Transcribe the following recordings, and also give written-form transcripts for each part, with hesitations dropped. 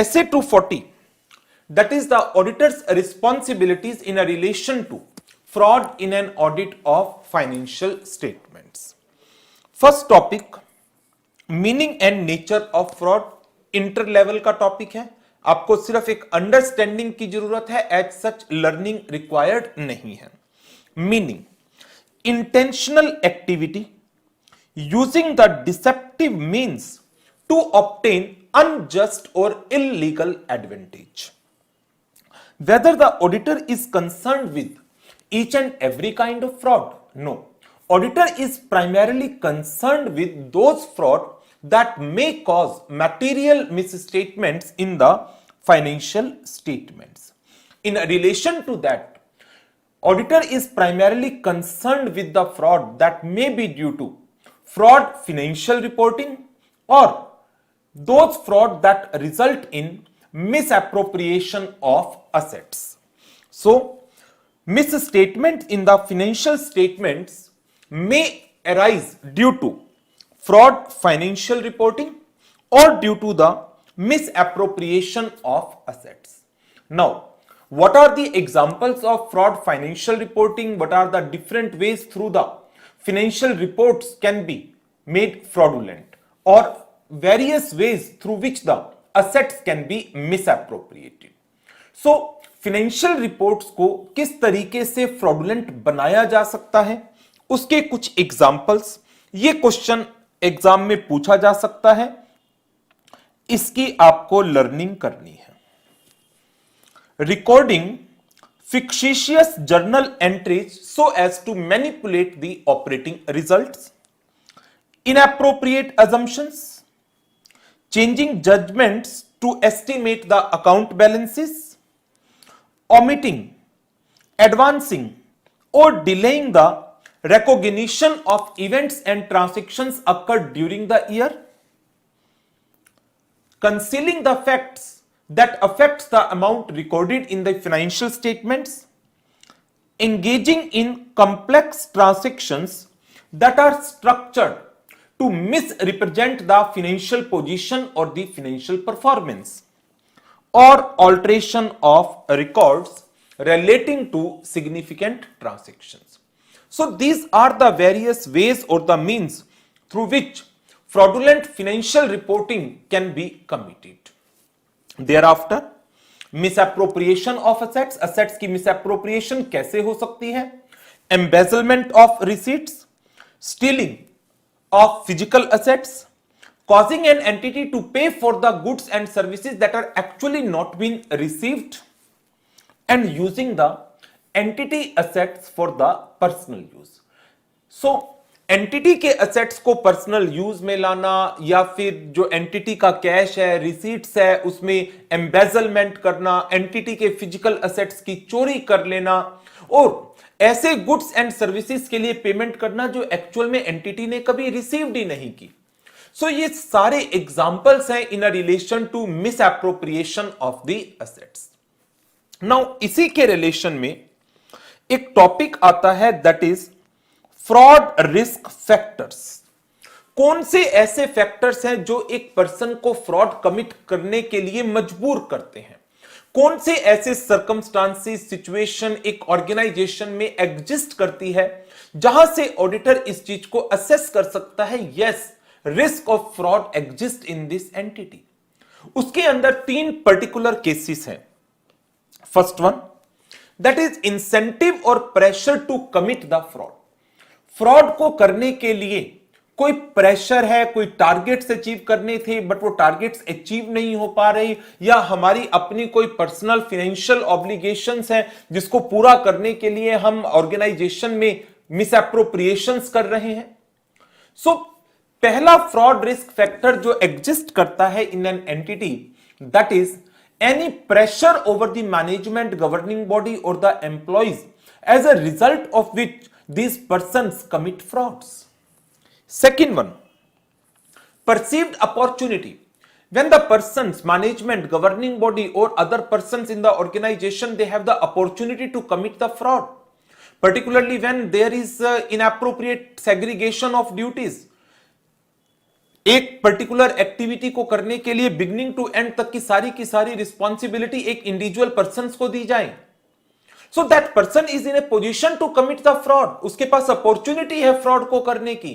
Essay 240, that is the auditor's responsibilities in a relation to fraud in an audit of financial statements. First topic, meaning and nature of fraud, inter level का topic है, आपको सिर्फ एक understanding की जरूरत है, as such learning required नहीं है। Meaning, intentional activity using the deceptive means to obtain unjust or illegal advantage. Whether the auditor is concerned with each and every kind of fraud? No. Auditor is primarily concerned with those fraud that may cause material misstatements in the financial statements. In relation to that, auditor is primarily concerned with the fraud that may be due to fraud financial reporting or those fraud that result in misappropriation of assets. So, misstatement in the financial statements may arise due to fraud financial reporting or due to the misappropriation of assets. Now, what are the examples of fraud financial reporting? What are the different ways through the financial reports can be made fraudulent, or various ways through which the assets can be misappropriated. So, financial reports को किस तरीके से fraudulent बनाया जा सकता है, उसके कुछ एग्जाम्पल्स, ये क्वेश्चन एग्जाम में पूछा जा सकता है, इसकी आपको लर्निंग करनी है। Recording fictitious journal entries so as to manipulate the operating results, inappropriate assumptions, changing judgments to estimate the account balances, omitting, advancing, or delaying the recognition of events and transactions occurred during the year, concealing the facts that affects the amount recorded in the financial statements, engaging in complex transactions that are structured to misrepresent the financial position or the financial performance, or alteration of records relating to significant transactions. So these are the various ways or the means through which fraudulent financial reporting can be committed. Thereafter, misappropriation of assets, assets की misappropriation कैसे हो सकती है? Embezzlement of receipts, stealing of physical assets, causing an entity to pay for the goods and services that are actually not been received, and using the entity assets for the personal use. So, entity के assets को personal use में लाना, या फिर जो entity का cash है, receipts है, उसमें एम्बेजलमेंट करना, एंटिटी के फिजिकल असेट्स की चोरी कर लेना, और ऐसे गुड्स एंड सर्विसेज के लिए पेमेंट करना जो एक्चुअल में एंटिटी ने कभी रिसीव्ड ही नहीं की। सो ये सारे एग्जांपल्स हैं in a relation to misappropriation of the assets. Now इसी के रिलेशन में एक टॉपिक आता है, that is fraud risk factors. कौन से ऐसे फैक्टर्स हैं जो एक पर्सन को फ्रॉड कमिट करने के लिए मजबूर करते हैं? कौन से ऐसे सर्कमस्टांसेस, सिचुएशन एक ऑर्गेनाइजेशन में एग्जिस्ट करती है जहां से ऑडिटर इस चीज को असेस कर सकता है, yes risk of fraud exist in this entity. उसके अंदर तीन पर्टिकुलर केसेस हैं। First one, that is incentive or pressure to commit the fraud. Fraud को करने के लिए कोई प्रेशर है, कोई टारगेट्स अचीव करने थे बट वो टारगेट्स अचीव नहीं हो पा रहे, या हमारी अपनी कोई पर्सनल फाइनेंशियल ऑब्लिगेशंस है जिसको पूरा करने के लिए हम ऑर्गेनाइजेशन में मिसएप्रोप्रिएशंस कर रहे हैं। सो पहला फ्रॉड रिस्क फैक्टर जो एग्जिस्ट करता है in an entity, that is any pressure over the management, governing body or the employees, as a result of which these persons commit frauds. Second one, perceived opportunity. When the persons, management, governing body or other persons in the organization, they have the opportunity to commit the fraud, particularly when there is inappropriate segregation of duties. एक particular activity को करने के लिए beginning to and तक की सारी responsibility एक individual person को दी जाए, so that person is in a position to commit the fraud, उसके पास अपॉर्चुनिटी है फ्रॉड को करने की।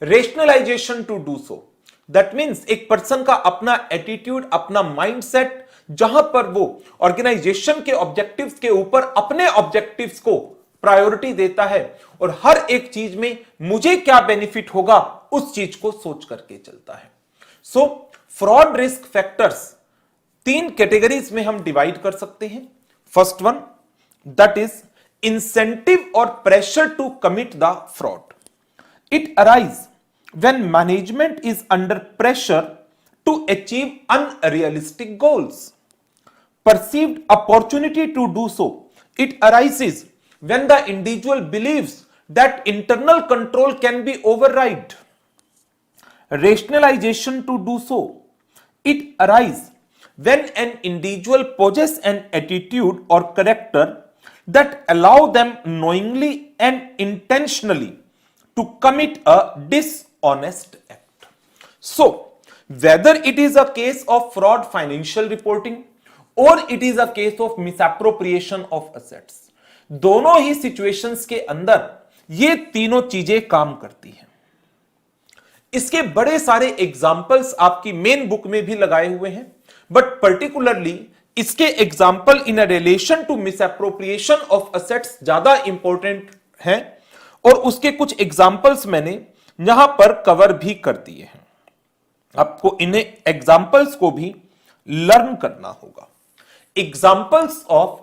Rationalisation to do so, that means एक पर्सन का अपना एटीट्यूड, अपना माइंडसेट, जहां पर वो ऑर्गेनाइजेशन के ऑब्जेक्टिव्स के ऊपर अपने ऑब्जेक्टिव्स को प्रायोरिटी देता है और हर एक चीज में मुझे क्या बेनिफिट होगा उस चीज को सोच करके चलता है। So fraud risk factors 3 categories में हम डिवाइड कर सकते हैं। First one, that is incentive or pressure to commit the fraud. It arise when management is under pressure to achieve unrealistic goals. Perceived opportunity to do so, it arises when the individual believes that internal control can be override. Rationalization to do so, it arises when an individual possesses an attitude or character that allow them knowingly and intentionally to commit a dishonest act. So, whether it is a case of fraud financial reporting or it is a case of misappropriation of assets, दोनों ही situations के अंदर ये तीनों चीजें काम करती हैं। इसके बड़े सारे एग्जाम्पल्स आपकी मेन बुक में भी लगाए हुए हैं, बट पर्टिकुलरली इसके example in a relation to misappropriation of assets ज्यादा इंपॉर्टेंट हैं और उसके कुछ एग्जाम्पल्स मैंने यहां पर कवर भी कर दिए हैं। आपको इन्हें एग्जाम्पल्स को भी लर्न करना होगा। Examples of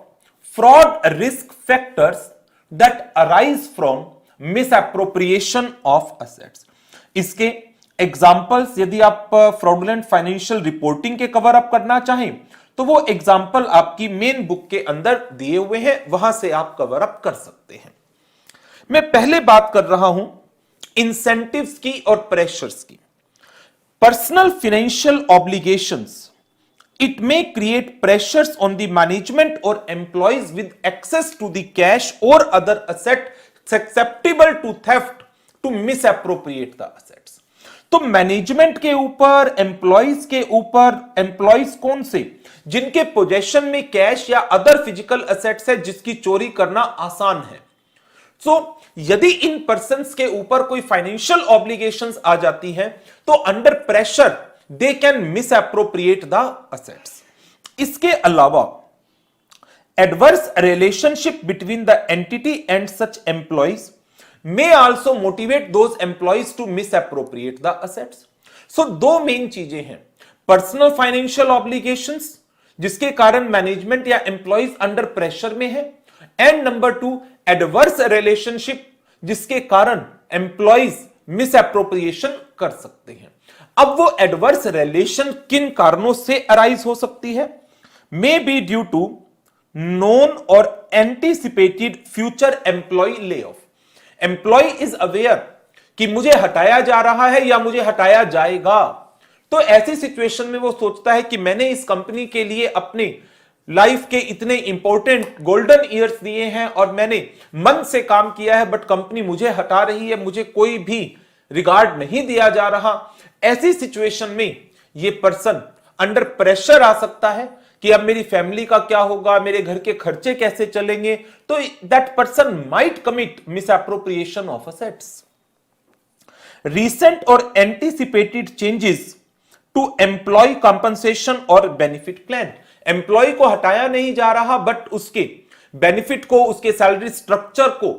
fraud risk factors that arise from misappropriation of assets. इसके एग्जाम्पल्स यदि आप फ्रॉडुलेंट फाइनेंशियल रिपोर्टिंग के कवर अप करना चाहें तो वो एग्जाम्पल आपकी मेन बुक के अंदर दिए हुए हैं, वहां से आप कवर अप कर सकते हैं। मैं पहले बात कर रहा हूं इंसेंटिव्स की और प्रेशर्स की। Personal financial obligations, it may create pressures on the management or employees with access to the cash or other asset susceptible to theft to misappropriate the assets. तो मैनेजमेंट के ऊपर, एम्प्लॉयज के ऊपर, employees कौन से, जिनके possession में cash या अदर फिजिकल असेट्स है जिसकी चोरी करना आसान है। यदि इन पर्संस के ऊपर कोई फाइनेंशियल ऑब्लिगेशंस आ जाती हैं तो under pressure they can misappropriate the assets. इसके अलावा adverse relationship between the entity and such employees may also motivate those employees to misappropriate the assets. So दो मेन चीजें हैं, पर्सनल फाइनेंशियल ऑब्लिगेशंस जिसके कारण मैनेजमेंट या एम्प्लॉयज अंडर प्रेशर में है, एंड नंबर 2 एडवर्स रिलेशनशिप जिसके कारण एम्प्लॉयज मिसअप्रोप्रिएशन कर सकते हैं। अब वो एडवर्स रिलेशन किन कारणों से अराइज हो सकती है? May be due to known or anticipated future employ lay off. Employee is aware कि मुझे हटाया जा रहा है या मुझे हटाया जाएगा, तो ऐसी सिचुएशन में वो सोचता है कि मैंने इस कंपनी के लिए अपने लाइफ के इतने इंपॉर्टेंट गोल्डन ईयर्स दिए हैं और मैंने मन से काम किया है, बट कंपनी मुझे हटा रही है, मुझे कोई भी रिगार्ड नहीं दिया जा रहा। ऐसी सिचुएशन में ये पर्सन अंडर प्रेशर आ सकता है कि अब मेरी फैमिली का क्या होगा, मेरे घर के खर्चे कैसे चलेंगे, तो that person might commit misappropriation of assets. Recent or anticipated changes to employ compensation और बेनिफिट प्लान। एम्प्लॉय को हटाया नहीं जा रहा, बट उसके बेनिफिट को, उसके सैलरी स्ट्रक्चर को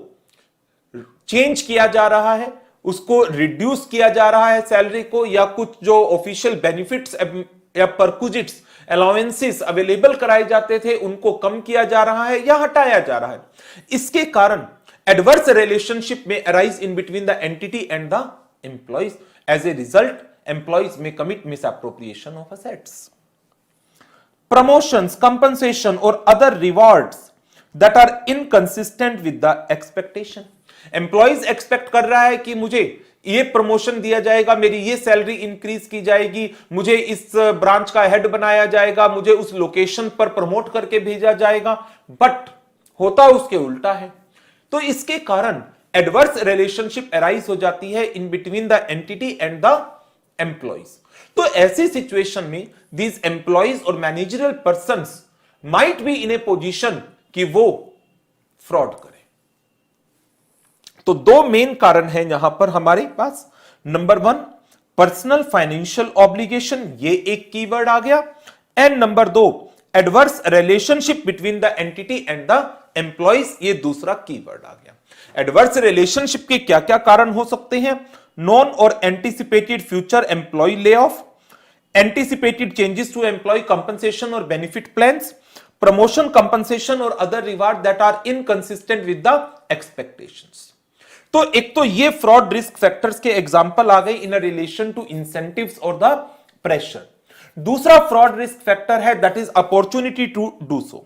चेंज किया जा रहा है, उसको रिड्यूस किया जा रहा है सैलरी को, या कुछ जो ऑफिशियल बेनिफिट्स या परक्विजिट्स अलाउंसेस अवेलेबल कराए जाते थे उनको कम किया जा रहा है या हटाया जा रहा है। इसके कारण adverse relationship may arise in between the entity and the employees. As a result employees may commit misappropriation of assets. Promotions, compensation और other rewards that are inconsistent with the expectation. Employees expect कर रहा है कि मुझे ये promotion दिया जाएगा, मेरी ये सैलरी इंक्रीज की जाएगी, मुझे इस ब्रांच का हेड बनाया जाएगा, मुझे उस लोकेशन पर प्रमोट करके भेजा जाएगा, बट होता उसके उल्टा है। तो इसके कारण एडवर्स रिलेशनशिप अराइज हो जाती है इन between the entity and the employees. तो ऐसी सिचुएशन में दीज एम्प्लॉइज और managerial persons might be in a position कि वो फ्रॉड करें। तो दो मेन कारण हैं यहां पर हमारे पास। नंबर 1 पर्सनल फाइनेंशियल ऑब्लिगेशन, ये एक कीवर्ड आ गया, and number 2 adverse relationship between the entity and the employees, ये दूसरा कीवर्ड आ गया। एडवर्स रिलेशनशिप के क्या क्या कारण हो सकते हैं? नॉन और anticipated future employ lay off, anticipated changes to employ compensation और बेनिफिट प्लान्स, प्रमोशन कंपनसेशन और other reward that are inconsistent with the expectations. तो एक तो ये फ्रॉड रिस्क फैक्टर्स के एग्जांपल आ गए इन रिलेशन टू इंसेंटिव्स और द प्रेशर। दूसरा फ्रॉड रिस्क फैक्टर है that is opportunity to do so.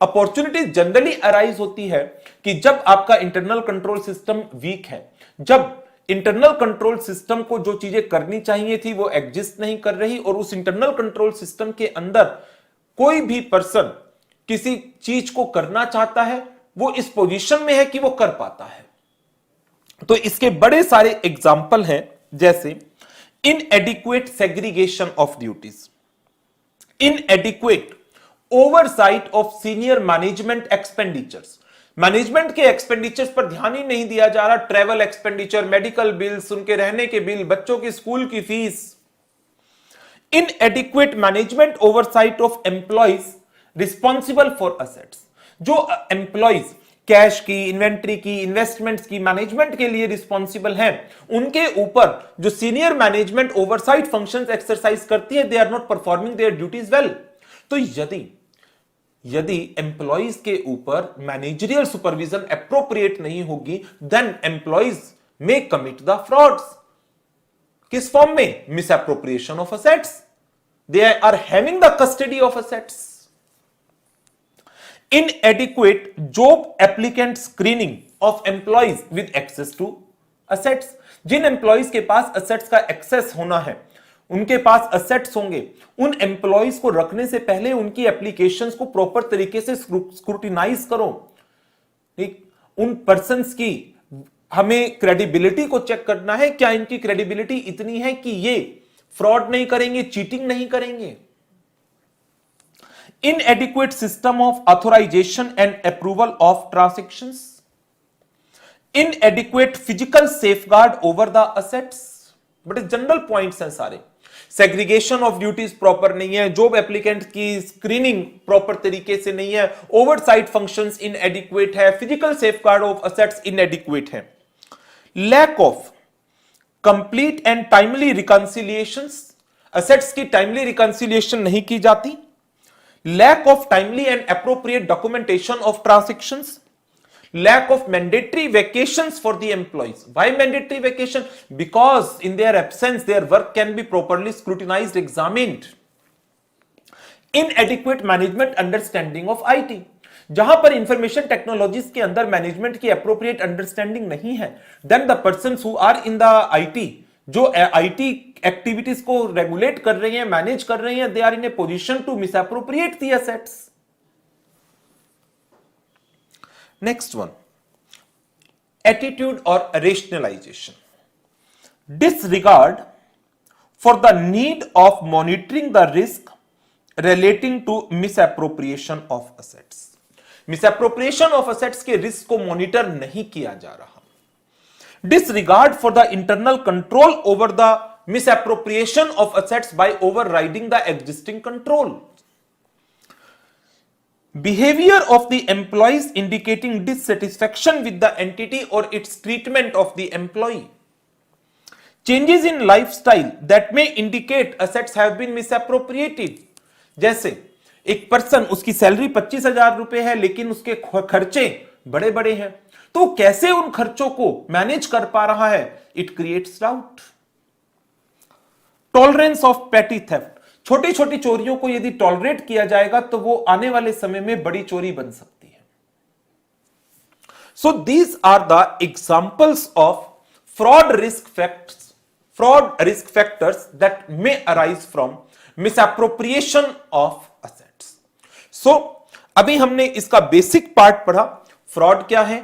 Opportunity generally arise होती है कि जब आपका इंटरनल कंट्रोल सिस्टम वीक है, जब इंटरनल कंट्रोल सिस्टम को जो चीजें करनी चाहिए थी वो एग्जिस्ट नहीं कर रही, और उस इंटरनल कंट्रोल सिस्टम के अंदर कोई भी पर्सन किसी चीज को करना चाहता है, वो इस पोजीशन में है कि वो कर पाता है। तो इसके बड़े सारे एग्जाम्पल हैं, जैसे इनएडिक्वेट segregation of duties, इनएडिक्वेट oversight of senior management expenditures, management के एक्सपेंडिचर्स पर ध्यान ही नहीं दिया जा रहा, ट्रेवल एक्सपेंडिचर, मेडिकल बिल्स, उनके रहने के बिल, बच्चों की स्कूल की fees. Inadequate management oversight of employees responsible for assets, जो एम्प्लॉइज कैश की, इन्वेंट्री की, इन्वेस्टमेंट्स की मैनेजमेंट के लिए रिस्पॉन्सिबल हैं, उनके ऊपर जो senior management oversight functions exercise करती है, they are not performing their duties well. तो यदि एम्प्लॉइज के ऊपर मैनेजरियल सुपरविजन एप्रोप्रिएट नहीं होगी, then employees may commit the frauds. किस फॉर्म में? Misappropriation of assets, they are having the custody of assets. Inadequate job applicant screening of employees with access to assets, जिन employees के पास assets का access होना है, उनके पास assets होंगे, उन एम्प्लॉइज को रखने से पहले उनकी एप्लीकेशंस को प्रॉपर तरीके से स्क्रूटिनाइज करो। ठीक, उन पर्संस की हमें क्रेडिबिलिटी को चेक करना है, क्या इनकी क्रेडिबिलिटी इतनी है कि ये फ्रॉड नहीं करेंगे, चीटिंग नहीं करेंगे। Inadequate system of authorization and approval of transactions, inadequate physical safeguard over the assets, बड़े जनरल पॉइंट्स हैं सारे। सेग्रीगेशन ऑफ ड्यूटीज प्रॉपर नहीं है, जॉब एप्लीकेंट की स्क्रीनिंग प्रॉपर तरीके से नहीं है, ओवरसाइट फंक्शंस इनएडिक्वेट है, physical safeguard of assets inadequate है, lack of complete and timely reconciliations, assets की टाइमली रिकंसिलिएशन नहीं की जाती, lack of timely and appropriate documentation of transactions, lack of mandatory vacations for the employees. Why mandatory vacation? Because in their absence their work can be properly scrutinized, examined. Inadequate management understanding of IT, जहां पर information technologies के अंदर management की appropriate understanding नहीं है, then the persons who are in the IT, जो IT activities को regulate कर रही हैं, मैनेज कर रही हैं, they are in a position to misappropriate the assets. Next one, attitude or rationalisation, disregard for the need of monitoring the risk relating to misappropriation of assets. Misappropriation of assets के risk को monitor नहीं किया जा रहा। Disregard for the internal control over the misappropriation of assets by overriding the existing control. Behavior of the employees indicating dissatisfaction with the entity or its treatment of the employee. Changes in lifestyle that may indicate assets have been misappropriated. जैसे एक person, उसकी salary 25,000 रुपए है लेकिन उसके खर्चे बड़े बड़े हैं, तो कैसे उन खर्चों को मैनेज कर पा रहा है? It creates doubt. Tolerance of पेटी थेफ्ट, छोटी छोटी चोरियों को यदि टॉलरेट किया जाएगा तो वो आने वाले समय में बड़ी चोरी बन सकती है। So these are the examples of fraud risk factors that may arise from misappropriation of assets. So अभी हमने इसका बेसिक पार्ट पढ़ा। फ्रॉड क्या है?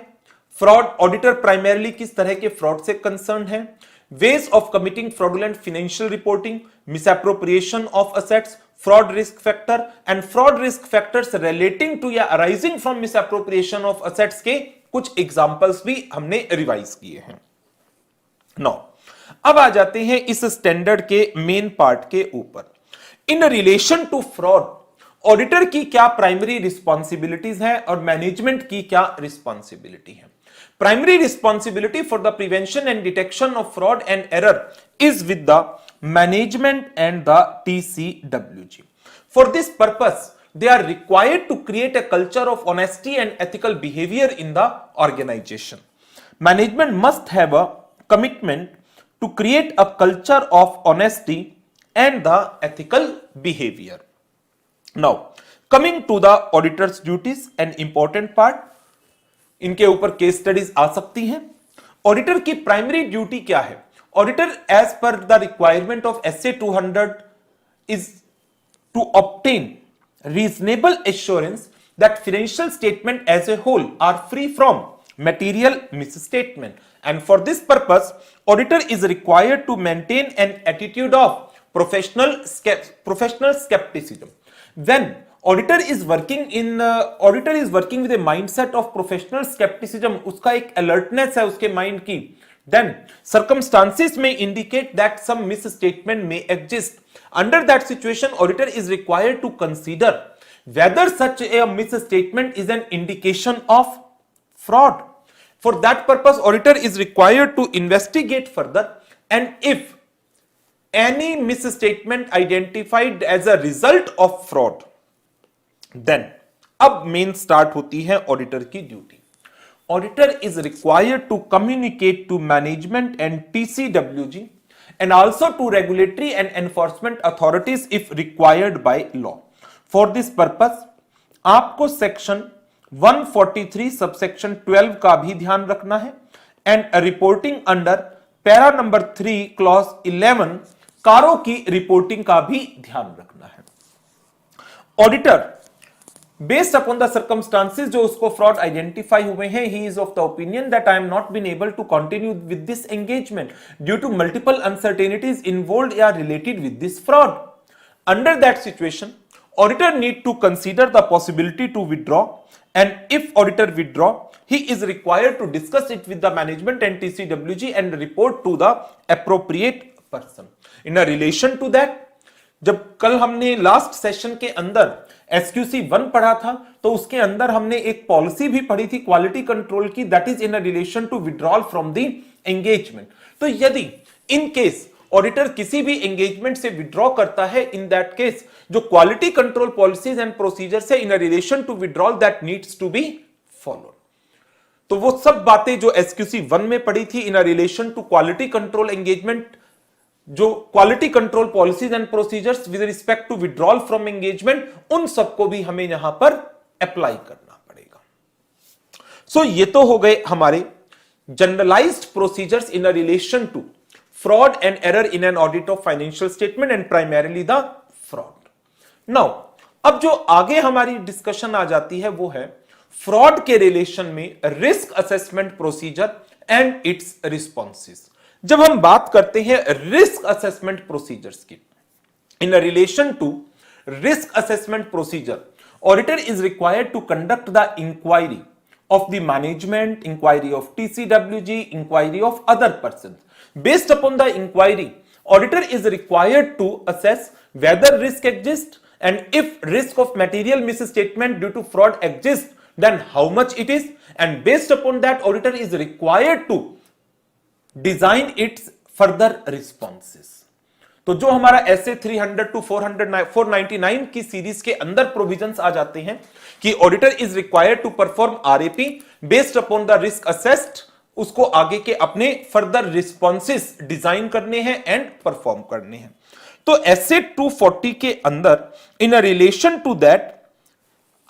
फ्रॉड ऑडिटर प्राइमरली किस तरह के फ्रॉड से कंसर्न है, ways of committing fraudulent financial reporting, misappropriation of assets, fraud risk factor and fraud risk factors relating to या arising from misappropriation of assets के कुछ एग्जांपल्स भी हमने रिवाइज किए हैं। नाउ अब आ जाते हैं इस स्टैंडर्ड के मेन पार्ट के ऊपर। In relation to fraud auditor की क्या प्राइमरी रिस्पॉन्सिबिलिटीज हैं और मैनेजमेंट की क्या रिस्पॉन्सिबिलिटी है। Primary responsibility for the prevention and detection of fraud and error is with the management and the TCWG. For this purpose, they are required to create a culture of honesty and ethical behavior in the organization. Management must have a commitment to create a culture of honesty and the ethical behavior. Now, coming to the auditor's duties, an important part, इनके ऊपर case studies आ सकती हैं। Auditor की primary duty क्या है? Auditor, as per the requirement of SA 200, is to obtain reasonable assurance that financial statements as a whole are free from material misstatement, and for this purpose, auditor is required to maintain an attitude of professional skepticism. When auditor is working with a mindset of professional skepticism, उसका एक alertness है उसके mind की, then circumstances may indicate that some misstatement may exist. Under that situation, auditor is required to consider whether such a misstatement is an indication of fraud. For that purpose, auditor is required to investigate further, and if any misstatement identified as a result of fraud, then अब main start होती है auditor की duty. Auditor is required to communicate to management and TCWG and also to regulatory and enforcement authorities if required by law. For this purpose, आपको section 143 subsection 12 का भी ध्यान रखना है and reporting under para number 3 clause 11 कारों की reporting का भी ध्यान रखना है। Auditor based upon the circumstances जो उसको fraud identify हुए हैं, he is of the opinion that I am not been able to continue with this engagement due to multiple uncertainties involved or related with this fraud. Under that situation, auditor need to consider the possibility to withdraw, and if auditor withdraw, he is required to discuss it with the management and TCWG and report to the appropriate person. In a relation to that, जब कल हमने last session के अंदर SQC 1 पढ़ा था तो उसके अंदर हमने एक पॉलिसी भी पढ़ी थी क्वालिटी कंट्रोल की, that is in relation to withdrawal from the engagement. तो यदि इन केस ऑडिटर किसी भी एंगेजमेंट से विड्रॉ करता है, इन दैट केस जो quality control policies and procedures है in relation to withdrawal that needs to be followed. तो वो सब बातें जो SQC 1 में पढ़ी थी in relation to quality control engagement, जो quality control policies and procedures with respect to withdrawal from engagement, उन सबको भी हमें यहां पर अप्लाई करना पड़ेगा। सो ये तो हो गए हमारे generalised procedures in relation to fraud and error in an audit of financial statement and primarily the fraud. Now अब जो आगे हमारी डिस्कशन आ जाती है वो है फ्रॉड के रिलेशन में risk assessment procedure and its responses. जब हम बात करते हैं रिस्क असेसमेंट प्रोसीजर्स की, in relation to risk assessment procedure, auditor is required to conduct the inquiry of the management, inquiry of TCWG, inquiry of other persons. Based upon the inquiry, auditor is required to assess whether risk exists, and if risk of material misstatement due to fraud exists, then how much it is, and based upon that auditor is required to design its further responses. तो जो हमारा SA 300 to 499 की series के अंदर provisions आ जाते हैं कि auditor is required to perform RAP based upon the risk assessed, उसको आगे के अपने फर्दर रिस्पॉन्सेस डिजाइन करने हैं एंड परफॉर्म करने हैं। तो SA 240 के अंदर इन रिलेशन टू दैट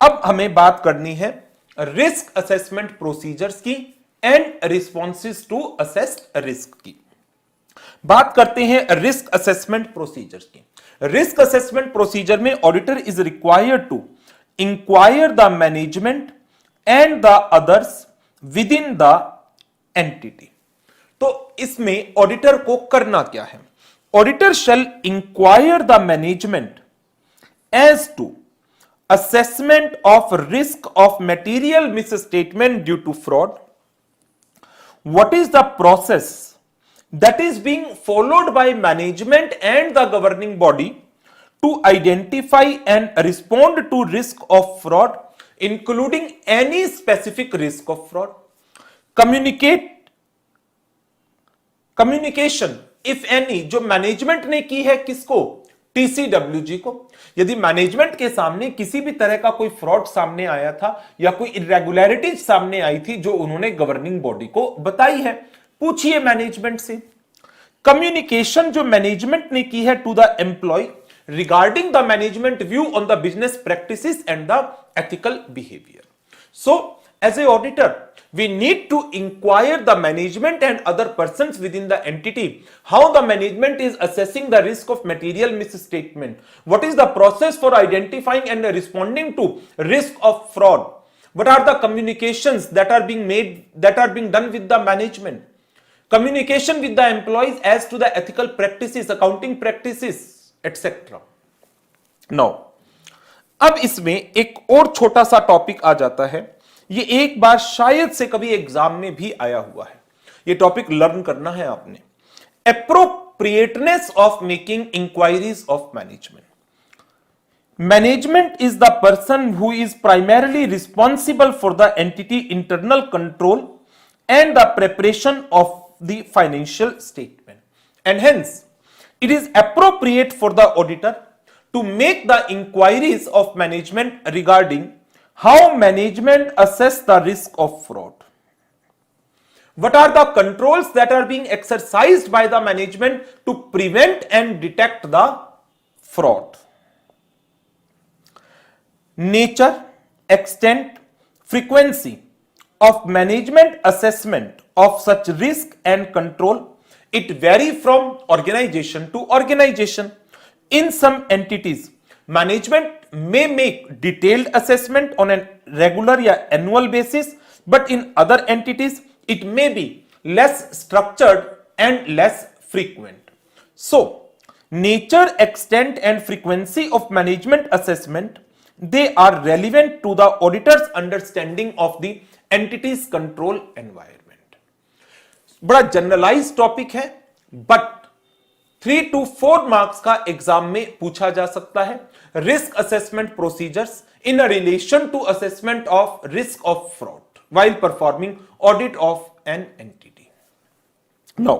अब हमें बात करनी है रिस्क असेसमेंट प्रोसीजर्स की and responses to assessed risk की। बात करते हैं रिस्क असेसमेंट प्रोसीजर की। रिस्क असेसमेंट प्रोसीजर में auditor is required to inquire the management and the others within the entity. तो इसमें ऑडिटर को करना क्या है? Auditor shall inquire the management as to assessment of risk of material misstatement due to fraud. What is the process that is being followed by management and the governing body to identify and respond to risk of fraud, including any specific risk of fraud? Communication if any जो management ने की है किसको? TCWG को। यदि management के सामने किसी भी तरह का कोई फ्रॉड सामने आया था या कोई इरेगुलरिटीज सामने आई थी जो उन्होंने गवर्निंग बॉडी को बताई है, पूछिए मैनेजमेंट से। कम्युनिकेशन जो मैनेजमेंट ने की है to the employ regarding the management view on the business practices and the ethical behaviour. So as a auditor we need to inquire the management and other persons within the entity how the management is assessing the risk of material misstatement, what is the process for identifying and responding to risk of fraud, what are the communications that are being made, that are being done with the management, communication with the employees as to the ethical practices, accounting practices, etc. now अब इसमें एक और छोटा सा topic आ जाता है, ये एक बार शायद से कभी एग्जाम में भी आया हुआ है, ये टॉपिक लर्न करना है आपने। Appropriateness of making inquiries of management. Management is the person who is primarily responsible for the entity internal control and the preparation of the financial statement and hence it is appropriate for the auditor to make the inquiries of management regarding how management assess the risk of fraud. What are the controls that are being exercised by the management to prevent and detect the fraud? Nature, extent, frequency of management assessment of such risk and control, it vary from organization to organization. In some entities, management may make detailed assessment on a regular or annual basis, but in other entities, it may be less structured and less frequent. So, nature, extent, and frequency of management assessment, they are relevant to the auditor's understanding of the entity's control environment. बड़ा generalise topic है, but 3 to 4 marks का exam में पूछा जा सकता है। Risk assessment procedures in relation to assessment of risk of fraud while performing audit of an entity. Now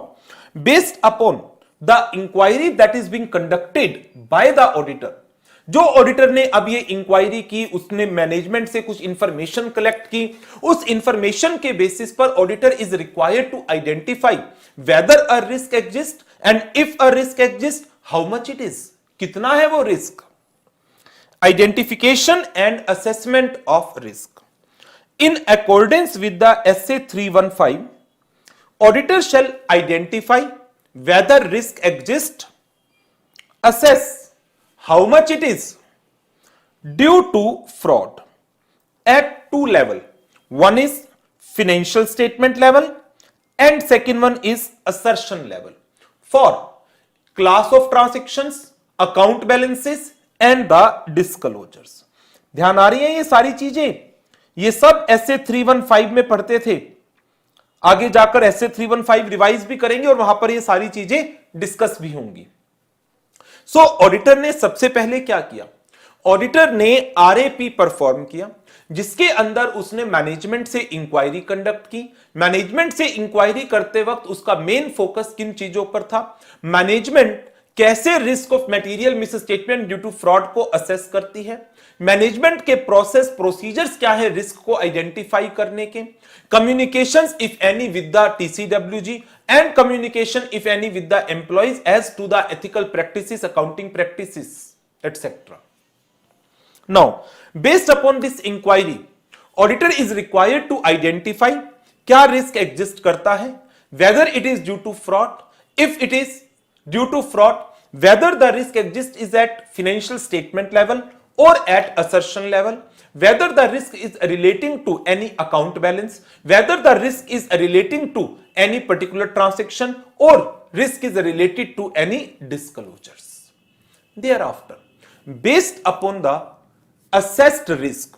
based upon the inquiry that is being conducted by the auditor, जो auditor ने अब ये inquiry की, उसने management से कुछ information collect की, उस इंफॉर्मेशन के बेसिस पर auditor is required to identify whether a risk exist and if a risk exist how much it is, कितना है वो risk. Identification and assessment of risk in accordance with the SA 315, auditor shall identify whether risk exist, assess how much it is due to fraud at 2 level. One is financial statement level and second one is assertion level for class of transactions, account balances and the disclosures. ध्यान आ रही है ये सारी चीजें, ये सब SA 315 में पढ़ते थे, आगे जाकर SA 315 रिवाइज भी करेंगे और वहां पर ये सारी चीजें डिस्कस भी होंगी। सो ऑडिटर ने सबसे पहले क्या किया, ऑडिटर ने RAP परफॉर्म किया, जिसके अंदर उसने मैनेजमेंट से इंक्वायरी कंडक्ट की। मैनेजमेंट से इंक्वायरी करते वक्त उसका मेन फोकस किन चीजों पर था, मैनेजमेंट कैसे risk of material misstatement due to fraud को असेस करती है, मैनेजमेंट के प्रोसेस प्रोसीजर्स क्या है रिस्क को आइडेंटिफाई करने के, communications if any with the TCWG and communication if any with the employees as to the ethical practices, accounting practices, etc. Now, based upon this inquiry, auditor is required to identify क्या risk exist करता है, whether it is due to fraud, if it is due to fraud, whether the risk exists is at financial statement level or at assertion level, whether the risk is relating to any account balance, whether the risk is relating to any particular transaction, or risk is related to any disclosures. Thereafter, based upon the assessed risk,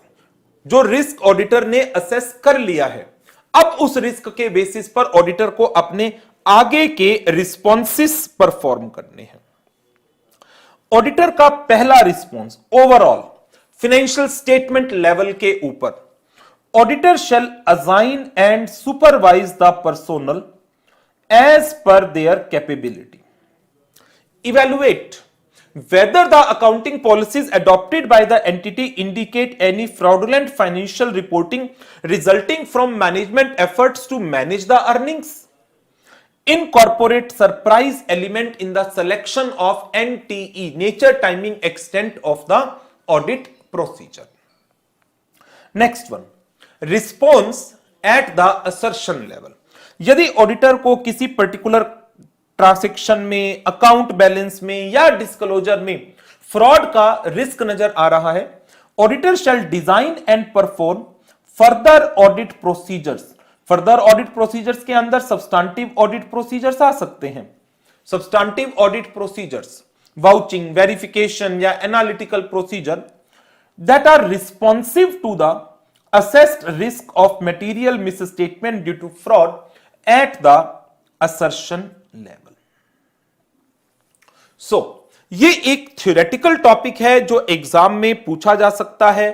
जो risk auditor ने assess कर लिया है, अब उस risk के basis पर auditor को अपने आगे के रिस्पॉन्सेस परफॉर्म करने हैं। ऑडिटर का पहला response overall financial statement level के ऊपर, auditor shall assign and supervise the personnel as per their capability, evaluate whether the accounting policies adopted by the entity indicate any fraudulent financial reporting resulting from management efforts to manage the earnings, incorporate surprise element in the selection of NTE, nature, timing, extent of the audit procedure. Next one, response at the assertion level. यदि auditor को किसी particular transaction में, account balance में या disclosure में fraud का risk नजर आ रहा है, auditor shall design and perform further audit procedures. Further audit procedures के अंदर सब्सटेंटिव ऑडिट प्रोसीजर्स आ सकते हैं। Substantive audit procedures, vouching, verification या analytical procedure that are responsive to the assessed risk of material misstatement due to fraud at the assertion level. ये एक theoretical topic है जो एग्जाम में पूछा जा सकता है,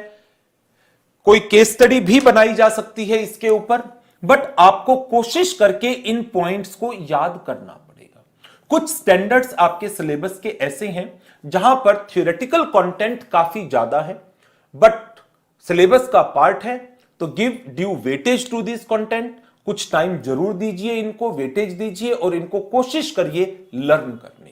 कोई केस स्टडी भी बनाई जा सकती है इसके ऊपर, बट आपको कोशिश करके इन पॉइंट्स को याद करना पड़ेगा। कुछ स्टैंडर्ड्स आपके सिलेबस के ऐसे हैं जहां पर थ्योरेटिकल कंटेंट काफी ज्यादा है, बट सिलेबस का पार्ट है, तो give due weightage to this content. कुछ टाइम जरूर दीजिए, इनको वेटेज दीजिए और इनको कोशिश करिए लर्न करने की।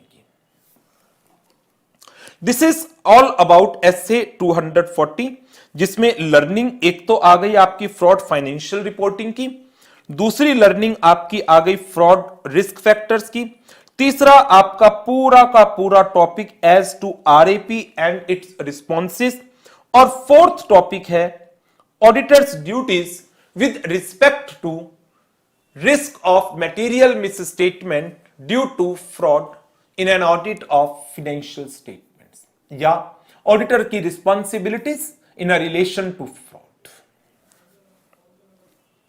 This is all about SA 240, जिसमें लर्निंग एक तो आ गई आपकी फ्रॉड फाइनेंशियल रिपोर्टिंग की, दूसरी लर्निंग आपकी आ गई फ्रॉड रिस्क फैक्टर्स की, तीसरा आपका पूरा का पूरा topic as to RAP and its responses, और फोर्थ टॉपिक है auditors duties with respect to risk of material misstatement due to fraud in an audit of financial statements, या ऑडिटर की responsibilities in a relation to